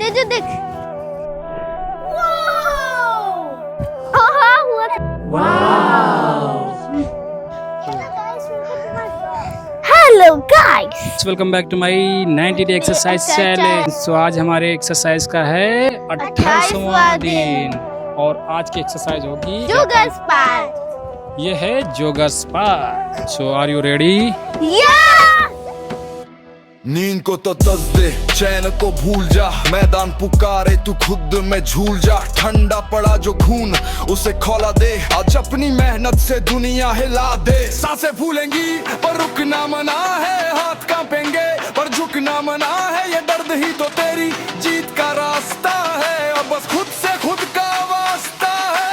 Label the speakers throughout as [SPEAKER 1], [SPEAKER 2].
[SPEAKER 1] तेजू देख। हाँ हुआ hello guys,
[SPEAKER 2] welcome back to my 90 day exercise challenge. तो आज हमारे एक्सरसाइज का है 28वां दिन और आज की एक्सरसाइज होगी
[SPEAKER 1] जोगर्स पार्क।
[SPEAKER 2] ये है joggers park. So are you ready?
[SPEAKER 3] नींद को तो तस दे, चैन को भूल जा, मैदान पुकारे तू खुद में झूल जा। ठंडा पड़ा जो खून उसे खौला दे, आज अपनी मेहनत से दुनिया हिला दे। सांसें फूलेंगी पर रुकना मना है, हाथ कांपेंगे पर झुकना मना है। ये दर्द ही तो तेरी जीत का रास्ता है, और बस खुद से खुद का वास्ता है।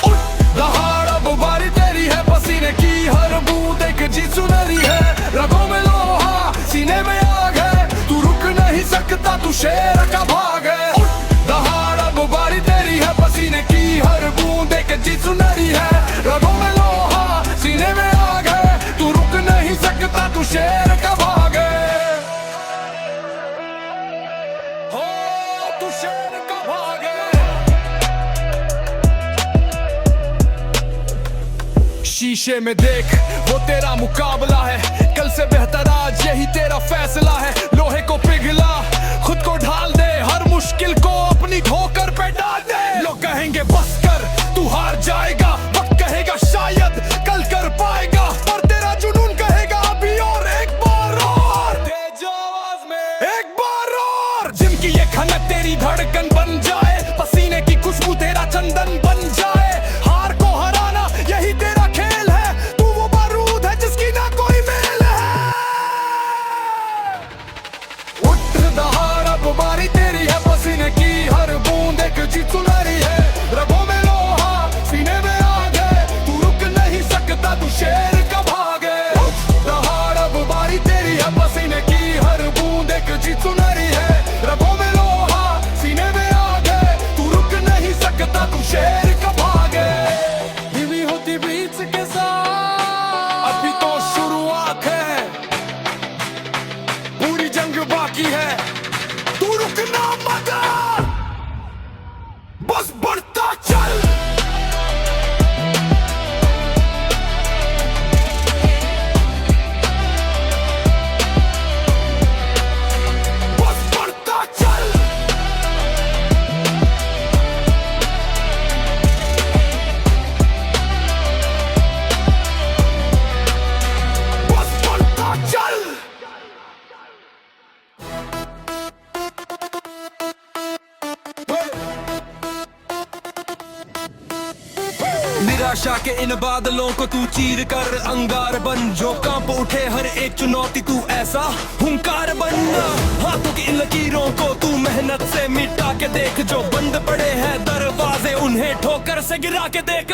[SPEAKER 3] उठ दहाड़, अब बारी तेरी है, पसीने की हर बूंद एक जी सुनहरी है। रगों में लोहा, सीने में आग है, तू रुक नहीं सकता, तू शेर का भाग है। उठ दहाड़, अब बारी तेरी है, पसीने की हर बूंद एक जी सुनहरी है। रगों में लोहा, सीने में आग है, तू रुक नहीं सकता, तू शेर का भाग है। हो तू शेर का भाग है। शीशे में देख, वो तेरा मुकाबला है, कल से बेहतर आज यही तेरा फैसला है। लोहे को पिघला, खुद को ढाल दे, हर मुश्किल को अपनी ठोकर पे डाल दे। लोग कहेंगे बस कर, तू हार जाएगा, वक्त कहेगा शायद कल कर पाएगा, पर तेरा जुनून कहेगा अभी और एक बार और। तेज आवाज में एक बार और। जिम की ये खनक तेरी धड़कन बन जाए, पसीने की खुशबू तेरा चंदन बन जाए। हार को हराना यही तेरा खेल है, तू वो बारूद है जिसकी ना कोई मेल है। उठ दहाड़, अब बारी तेरी है, पसीने की हर बूंद एक जीत सुनहरी है। रगों में लोहा, सीने में आग है, तू रुक नहीं सकता, तू शेर का भाग है। उठ दहाड़, अब बारी तेरी है, पसीने की हर बूंद एक जीत सुनहरी है। रगों में लोहा, सीने में आग है, तू रुक नहीं सकता, तू शेर का भाग है। धीमी होती बीच के साथ अभी तो शुरुआत है, पूरी जंग बाकी है, तू रुकना मत, बस बढ़ता चल। बस बढ़ता चल। बस बढ़ता चल। निराशा के इन बादलों को तू चीर कर अंगार बन, जो कांप उठे हर एक चुनौती तू ऐसा हुंकार बन। हाथों की इन लकीरों को तू मेहनत से मिटा के देख, जो बंद पड़े हैं दरवाजे उन्हें ठोकर से गिरा के देख।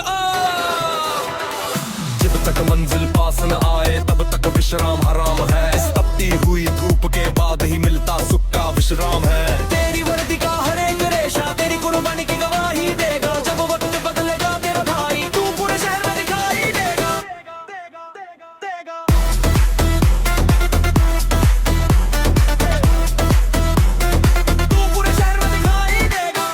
[SPEAKER 3] जब तक मंजिल पास न आए तब तक विश्राम हराम है, इस तपती हुई धूप के बाद ही मिलता सुख का विश्राम है। तेरी वर्दी का हर एक रेशा तेरी कुर्बानी की गवाही देगा, जब वक्त बदलेगा तेरा भाई तू पूरे शहर में दिखाई देगा। तू पूरे शहर में दिखाई देगा।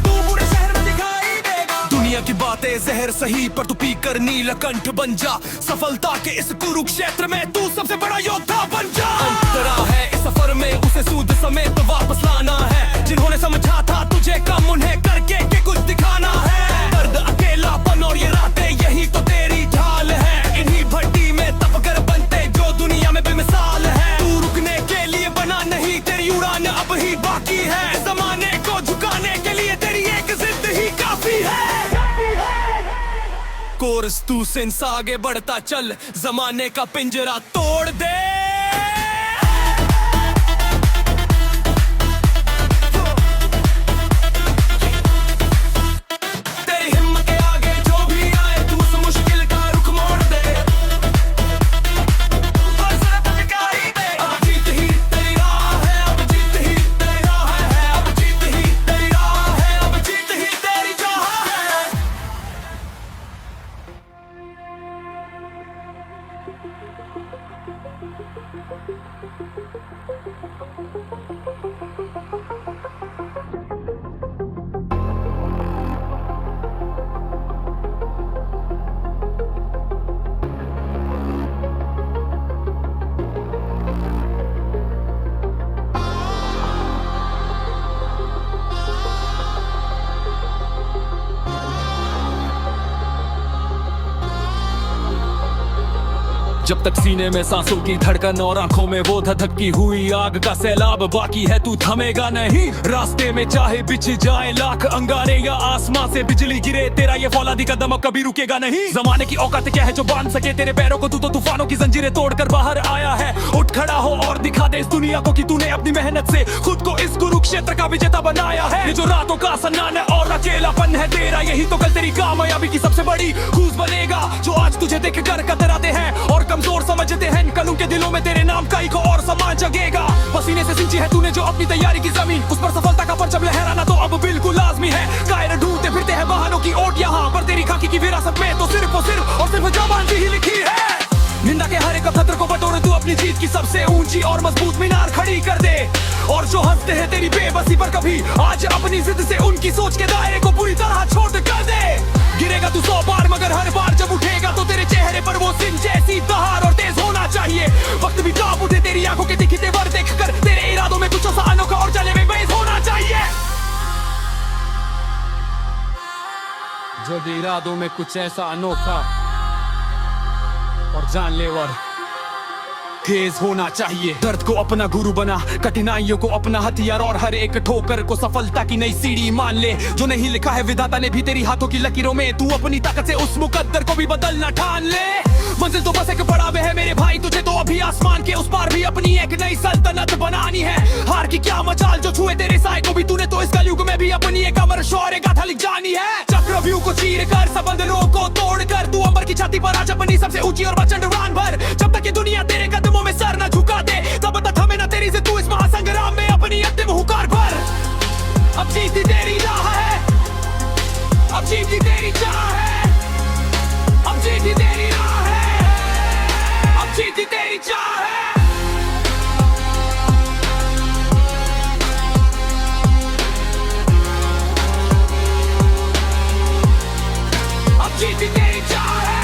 [SPEAKER 3] तू पूरे शहर में दिखाई देगा। दुनिया की बातें जहर सही, पर तू पी कर नीलकंठ बन जा। सफलता के इस कुरुक्षेत्र में तू सबसे बड़ा योद्धा बन जा। अंतरा है इस सफर में, उसे सूद समेत वापस लाना है। जिन्होंने समझा था तुझे कम, उन्हें करके के कुछ दिखाना है। दर्द, अकेलापन और ये रातें, यही तो तेरी ढाल है। इन्हीं भट्टी में तप कर बनते जो दुनिया में बेमिसाल है। तू रुकने के लिए बना नहीं, तेरी उड़ान अब ही बाकी है। जमाने को झुकाने के लिए तेरी एक जिद ही काफी है। कोर्स तू सिंस आगे बढ़ता चल, जमाने का पिंजरा तोड़ दे। तेरी हिम्मत के आगे जो भी आए, तू उस मुश्किल का रुख मोड़ दे। बस टका ही दे। अब जीत ही तेरी राह है, अब जीत ही तेरी राह है, अब जीत ही तेरी राह है, अब जीत ही तेरी चाह है। जब तक सीने में सांसों की धड़कन और आंखों में वो धधकती हुई आग का सैलाब बाकी है, तू थमेगा नहीं। रास्ते में चाहे बिछ जाए लाख अंगारे या आसमां से बिजली गिरे, तेरा ये फौलादी कदम अब कभी रुकेगा नहीं। जमाने की औकात क्या है जो बांध सके तेरे पैरों को, तू तो तूफानों की जंजीरें तोड़कर बाहर आया है। उठ खड़ा हो और दिखा दे इस दुनिया को कि तूने अपनी मेहनत से खुद को इस कुरुक्षेत्र का विजेता बनाया है। ये जो रातों का सन्नाटा और अकेलापन है तेरा, यही तो कल तेरी कामयाबी की सबसे बड़ी खूज बनेगा। जो आज तुझे देख कर कतराते हैं और कमजोर समझते हैं, कल उनके दिलों में तेरे नाम का एक और सम्मान जगेगा। पसीने से सिंची है तूने जो अपनी तैयारी की जमीन, उस पर सफलता का परचम लहराना तो अब बिल्कुल लाजमी है। कायर ढूंढते फिरते हैं बहानों की ओट यहाँ पर, तेरी खाकी की विरासत में तो सिर्फ और सिर्फ जबान ही लिखी है। निंदा के हर एक खतर को बटोरे तू अपनी जीत की सबसे ऊंची और मजबूत मीनार खड़ी कर दे। और जो हंसते हैं तेरी बेबसी पर कभी, आज अपनी जिद से उनकी सोच के दायरे को पूरी तरह छोड़ कर दे। गिरेगा तू 100 बार मगर हर बार जब उठेगा तो तेरे चेहरे पर वो सिंह जैसी दहाड़ और तेज होना चाहिए। वक्त भी कांप उठे तेरी आंखों के दिखे तेवर देखकर, तेरे इरादों में कुछ ऐसा अनोखा और चले में बेस होना चाहिए। जब इरादों में कुछ ऐसा अनोखा और जानलेवा तेज होना चाहिए। दर्द को अपना गुरु बना, कठिनाइयों को अपना हथियार और हर एक ठोकर को सफलता की नई सीढ़ी मान ले। जो नहीं लिखा है विधाता ने भी तेरी हाथों की लकीरों में, तू अपनी ताकत से उस मुकद्दर को भी बदलना ठान ले। मंजिल तो बस एक पड़ाव है मेरे भाई, तुझे तो अभी आसमान के उस पार भी अपनी एक नई सल्तनत बनानी है। हार की क्या मचाल जो छुए तेरे साए को भी, तूने तो इस कलयुग में भी अपनी एक अमर शौर्य गाथा लिख जानी है। चक्रव्यूह को चीर कर सबंधों को तोड़ कर तू अंबर की छाती पर आज अपनी सबसे ऊंची और प्रचंड उड़ान भर। जब तक ये दुनिया तेरे कदमों में सर न झुका दे, तब तक हमें न तेरी से तू इस महासंग्राम में अपनी अंतिम हुकार भर। अब जीती तेरी राह है, अब जीती तेरी चाह है, अब जीती तेरी राह है, अब जीती तेरी चाह है। अब जीती तेरी चाह है।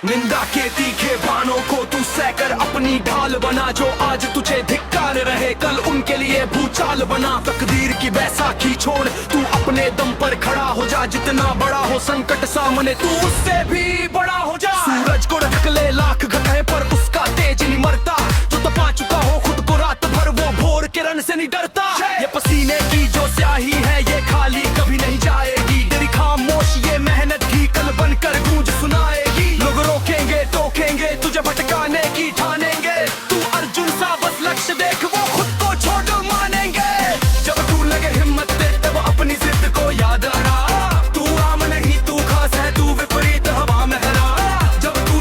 [SPEAKER 3] निंदा के तीखे बाणों को तू सहकर अपनी ढाल बना। जो आज तुझे धिक्कार रहे कल उनके लिए भूचाल बना। तकदीर की बैसाखी छोड़ तू अपने दम पर खड़ा हो जा। जितना बड़ा हो संकट सामने तू उससे भी बड़ा हो जा। सूरज को रख ले लाख घटाए पर उसका तेज नहीं मरता। जो तपा चुका हो खुद को रात भर वो भोर किरण से नहीं डरता। ये पसीने की जो स्याही है ये खाली कभी नहीं जाएगी। तेरी खामोश ये मेहनत भी कल बनकर गूंज सुनाएगी। लोग रोकेंगे टोकेंगे तुझे भटकाने की ठानेंगे। तू अर्जुन सा बस लक्ष्य देख वो खुद को छोड़ मानेंगे। जब तू लगे हिम्मत दे तब अपनी जिद को याद रहा। तू आम नहीं तू खास है तू विपरीत हवा में हरा। जब तू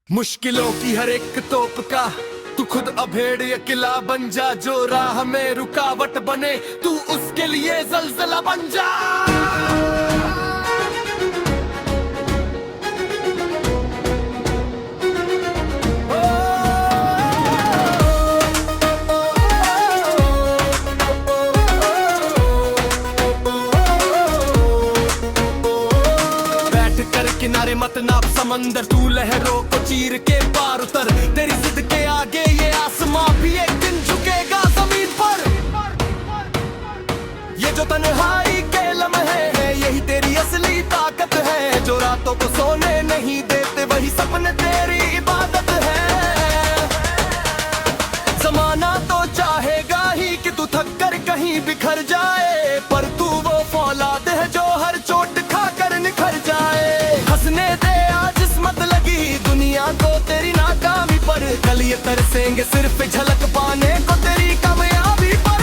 [SPEAKER 3] मुश्किलों की हर एक तोप का तू खुद अभेड़ या किला बन जा, जो राह में रुकावट बने तू उसके लिए जलजला बन जा। किनारे मत नाप समंदर, तू लहरों को चीर के पार उतर। तेरी जिद के आगे ये आसमां भी एक दिन झुकेगा जमीन पर। ये जो तन्हाई के लम्हे हैं यही तेरी असली ताकत है। जो रातों को सोने नहीं देते वही सपने तेरी इबादत है। जमाना तो चाहेगा ही कि तू थक कर कहीं बिखर जाए, पर तू वो फौलाद है जो हर चोट खाकर निखर जाए। हंसने दे आज किस्मत लगी दुनिया को तेरी नाकामी पर, कल ये तरसेंगे सिर्फ झलक पाने को तेरी कामयाबी पर।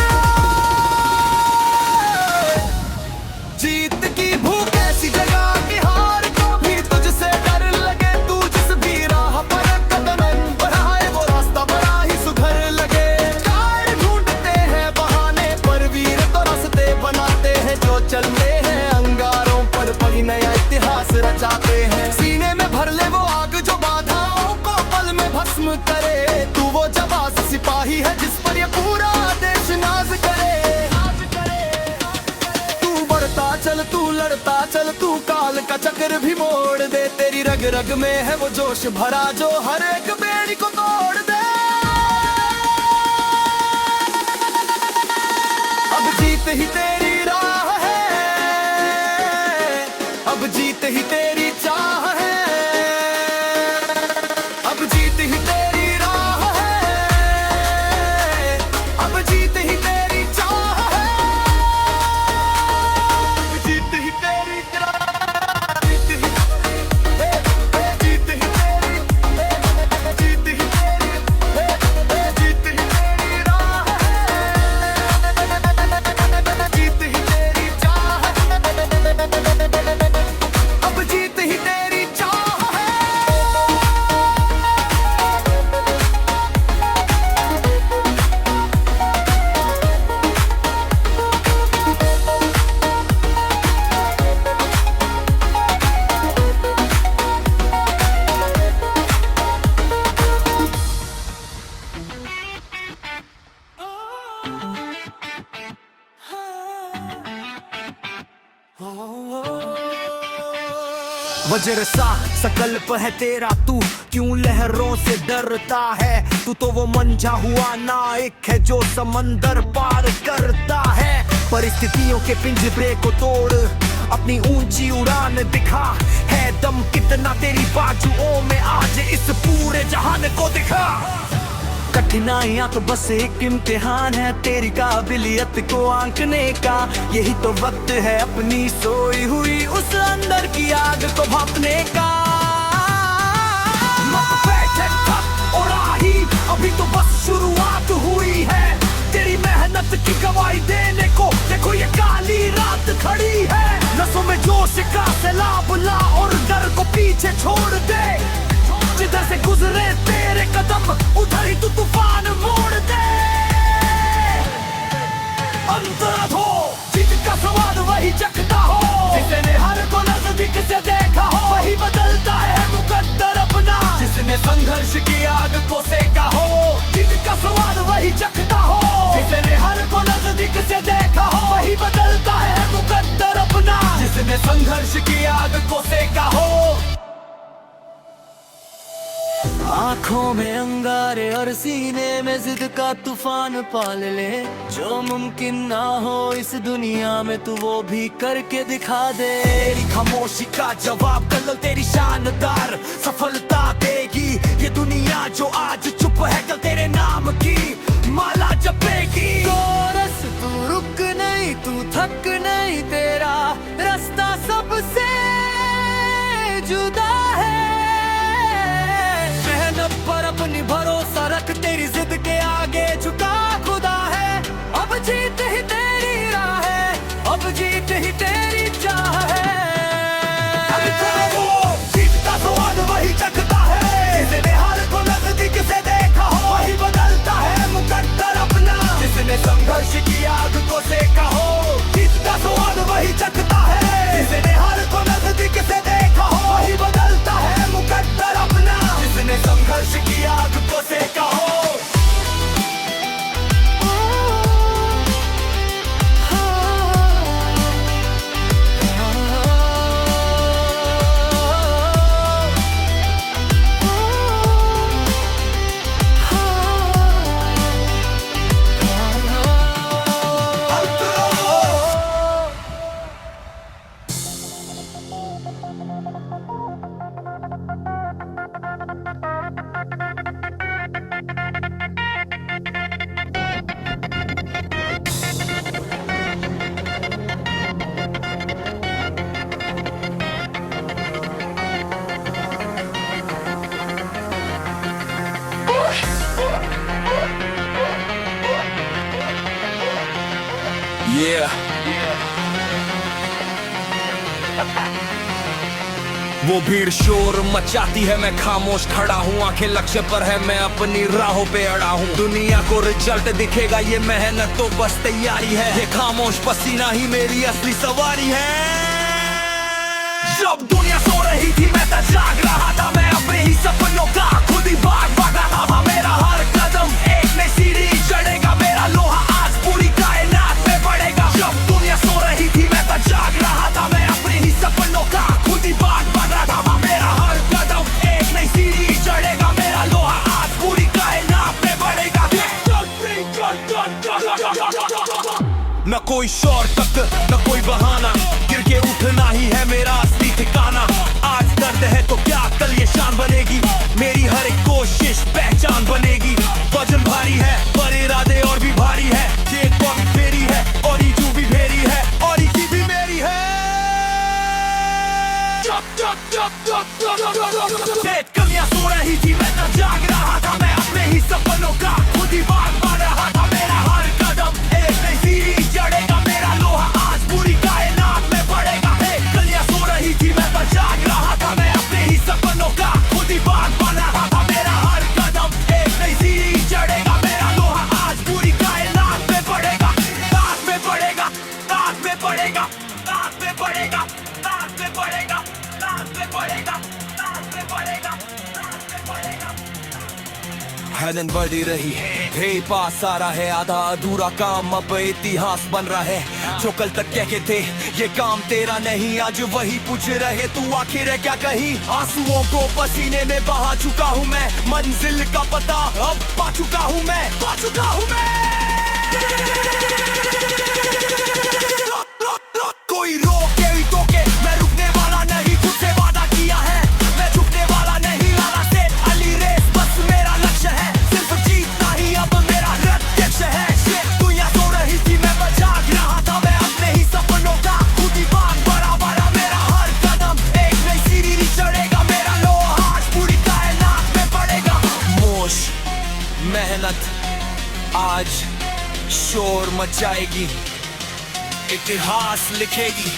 [SPEAKER 3] जीत की भूख ऐसी जगह की हार को भी तुझसे डर लगे। तू जिस भी राह पर कदम बढ़ाए वो रास्ता बड़ा ही सुधर लगे। कार ढूंढते हैं बहाने पर वीर तो रास्ते बनाते हैं। जो चलते हैं अंगारों पर वही नया इतिहास रचाते हैं। सीने में भर ले वो आग जो बाधाओं को पल में भस्म करे। तू वो जाबाज सिपाही है जिस पर ये पूरा देश नाज करे। तू बढ़ता चल तू लड़ता चल, तू काल का चक्र भी मोड़ दे। तेरी रग रग में है वो जोश भरा जो हर एक बेड़ी को तोड़ दे। अब जीत ही तेरी राह है, अब जीत ही तेरी चाह है। अब जीत ही तेरी राह है, अब जीत ही तेरी चाह है। जीत ही तेरी चाह, जीत ही जीत ही तेरी, जीत ही तेरी, जीत ही तेरी राह है, जीत ही तेरी चाह है। अब जीत ही तेरी चाह है। वज्र सा सकल्प है तेरा, तू क्यों लहरों से डरता है। तू तो वो मंझा हुआ नायक है जो समंदर पार करता है। परिस्थितियों के पिंजरे को तोड़ अपनी ऊंची उड़ान दिखा। है दम कितना तेरी बाजुओं में, आज इस पूरे जहान को दिखा। कठिनाइयां तो बस एक इम्तिहान है तेरी काबिलियत को आंकने का। यही तो वक्त है अपनी सोई हुई उस अंदर की आग को भांपने का। मत बैठे थक और आही, अभी तो बस शुरुआत हुई है। तेरी मेहनत की गवाही देने को देखो ये काली रात खड़ी है। नसों में जोश का सैलाब ला और डर को पीछे छोड़ दे। जिधर से गुजरे तेरे कदम उधर ही तू तूफान मोड़ दे। अंतराध हो जीत का स्वाद वही चखता हो, जिसने हर को नजदीक से देखा हो वही बदलता है मुकद्दर अपना। जिसने संघर्ष की आग को सेका हो, जीत का स्वाद वही चखता हो। जिसने हर को नजदीक से देखा हो वही बदलता है मुकद्दर अपना। जिसने संघर्ष की आग को सेका हो। आँखों में अंगारे और सीने में जिद का तूफान पाल ले। जो मुमकिन ना हो इस दुनिया में तू वो भी करके दिखा दे। तेरी खामोशी का जवाब कल तेरी शानदार सफलता देगी। ये दुनिया जो आज चुप है कल तेरे नाम की माला जपेगी। कोरस तू रुक नहीं तू थक नहीं, तेरा रास्ता सबसे जुदा है। पर अपनी भरोसा रख, तेरी जिद के आगे झुका खुदा है। अब जीत ही तेरी राह है, अब जीत ही तेरी चाह है। जीत का स्वाद वही चखता है, जिसे जिसने संघर्ष की आग को सेका हो, जिसका स्वाद वही चखता है, जिसने हर को नजदीक से देखा हो, वही बदलता है मुकद्दर अपना, जिसने संघर्ष की आग को सेका हो। वो भीड़ शोर मचाती है, मैं खामोश खड़ा हूँ, आंखें लक्ष्य पर है, मैं अपनी राहों पे अड़ा हूँ। दुनिया को रिजल्ट दिखेगा, ये मेहनत तो बस तैयारी है, ये खामोश पसीना ही मेरी असली सवारी है। जब दुनिया सो रही थी मैं तो जाग रहा था, मैं अपने ही सपनों का खुद ही भाग रहा था। मेरा हर कदम एक नई सीढ़ी चढ़ेगा, मेरा लोहा आज पूरी कायनात में बढ़ेगा। जब दुनिया सो रही थी मैं तो जाग रहा था, मैं अपने ही सपनों का खुद ही भाग रहा था। मेरा हर कदम एक नई सीढ़ी चढ़ेगा, मेरा लोहा आज पूरी कायनात में बढ़ेगा। न कोई शॉर्टकट न कोई बहाना, गिर के उठना ही है मेरा असली ठिकाना। आज दर्द है तो क्या कल ये शान बनेगी, मेरी हर एक कोशिश पहचान बनेगी। वजन भारी है पर इरादे और भी भारी है, ये कौन फेरी है और ये जू भी फेरी है, और ये भी मेरी है। कमियां सो रही थी मैं तो जाग रहा था, मैं अपने ही सपनों का खुद ही भाग रहा था। मेरा हर कदम एक नई सीढ़ी चढ़ेगा, मेरा लोहा आज पूरी कायनात में बढ़ेगा। कलियां सो रही थी मैं तो जाग रहा था, मैं अपने ही सपनों का खुद ही भाग रहा था। मेरा हर कदम एक नई सीढ़ी चढ़ेगा, मेरा लोहा आज पूरी कायनात में बढ़ेगा। रात में बढ़ेगा, रात में बढ़ेगा, रात में बढ़ेगा, रात में बढ़ेगा, रात में बढ़ेगा, रात में बढ़ेगा, रात में बढ़ेगा। है दिन बढ़ी रही है, पास आ रहा है, आधा अधूरा काम अब इतिहास बन रहा है। जो कल तक कहते थे ये काम तेरा नहीं, आज वही पूछ रहे तू आखिर है क्या कहीं। आंसुओं को पसीने में बहा चुका हूँ मैं, मंजिल का पता अब पा चुका हूँ मैं, पा चुका हूँ मैं। कोई रोके ही टोके, मैं रुकने वाला नहीं, खुद से वादा किया है, मैं झुकने वाला नहीं। लाला से अली रेस बस मेरा लक्ष्य है, सिर्फ जीतना ही अब मेरा लक्ष्य है। दुनिया सो रही थी मैं जाग रहा था, मैं अपने ही सपनों का खुद ही भाग बराबर। मेरा हर कदम एक नई सीढ़ी चढ़ेगा, मेरा लोहा आज पूरी कायनात में बढ़ेगा। मोश मेहनत आज शोर मचाएगी, इतिहास लिखेगी।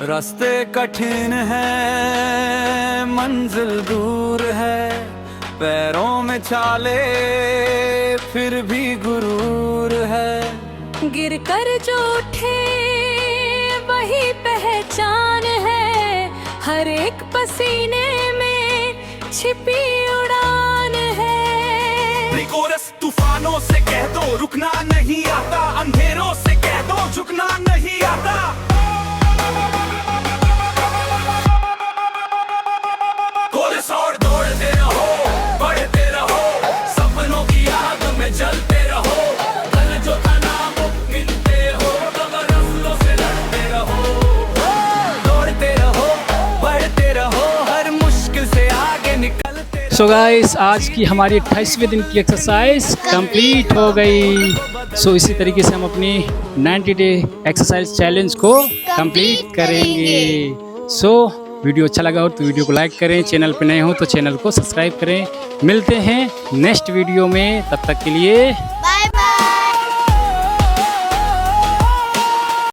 [SPEAKER 4] रास्ते कठिन है, मंजिल दूर है, पैरों में छाले फिर भी गुरूर है।
[SPEAKER 5] गिर कर जो उठे वही पहचान है, हर एक पसीने में छिपी उड़ान है।
[SPEAKER 3] कोरस तूफानों से कह दो रुकना नहीं आता, अंधेरों से कह दो झुकना नहीं आता। कोरस और दौड़ते रहो, बढ़ते रहो, सपनों की आग में जलते रहो। कल जो था नामुमकिनते हो, मगर रफ्तों से लड़ते रहो।
[SPEAKER 4] दौड़ते रहो, बढ़ते रहो, हर मुश्किल से आगे निकलते रहो।
[SPEAKER 2] सो गाइस आज की हमारी 28वें दिन की एक्सरसाइज कंप्लीट हो गई। सो इसी तरीके से हम अपनी 90 डे एक्सरसाइज चैलेंज को कंप्लीट करेंगे। सो वीडियो अच्छा लगा हो तो वीडियो को लाइक करें, चैनल पे नए हो तो चैनल को सब्सक्राइब करें। मिलते हैं नेक्स्ट वीडियो में, तब तक के लिए
[SPEAKER 1] बाय